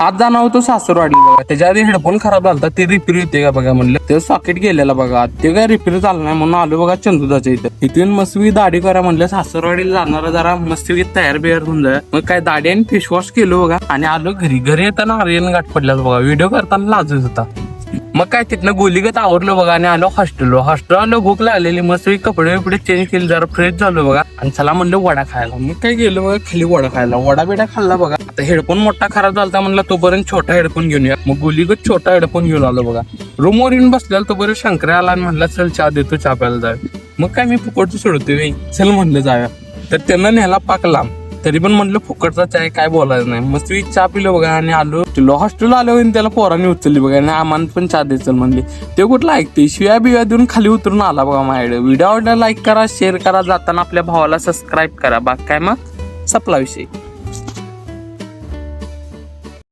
आज जाणार होतो सासूरवाडी बघा. त्याच्या आधी हेडफोन खराब झाला, ते रिपेअर होते का बघा म्हणलं. ते सॉकेट गेलेला बघा, ते काय रिपेअर झालं नाही म्हणून आलो बघा चंदुदाच्या इथं. इथून मस्तवी दाढी करा म्हणलं. सासूरवाडीला जाणार जरा मस्तवी तयार बियार होऊन जाय. मग काय दाढी आणि फेसवॉश केलो बघा आणि आलो घरी. घरी येताना आर्यन गाठ पडल्यात बघा. व्हिडिओ करताना लाजत होता. मग काय तिथनं गोलीगत आवरलो बघा आणि आलो हॉस्टेल आलो. भूक लागलेली, मस्त कपडे बिपडे चेंज केले, जरा फ्रेश झालो बघा आणि चला म्हणलं वडा खायला. मग काय गेलो बघा खाली वडा खायला. वडा बिडा खाल्ला बघा. आता हेडफोन मोठा खराब झाला म्हणलं तोपर्यंत छोटा हेडफोन घेऊन या. मग गोलीगत छोटा हेडफोन घेऊन आलो बघा. रूमवर येऊन बसलेला तोपर्यंत शंकर आला आणि म्हणला चल चहा देतो, चहा प्यायला जाय. मग काय मी फुकटचं सोडतोय, चल म्हणलं जाऊया. तर त्यांना न्यायला पाक लांब, तरी पण म्हटलं फुकटचा चाय काय बोलायचं नाही. मस्त चहा पिलो बघा आणि आलो हॉस्टेल आलो. त्याला पोरांनी उचलली बघा आणि आम्हाला पण चहा द्यायचं म्हणले. ते कुठलं ऐकते, शिव्या बिव्या देऊन खाली उतरून आला बघा माझ्याकडे. व्हिडिओ आवडला लाईक करा, शेअर करा, जाताना आपल्या भावाला सबस्क्राईब करा. बाकी काय मग सपला विषय.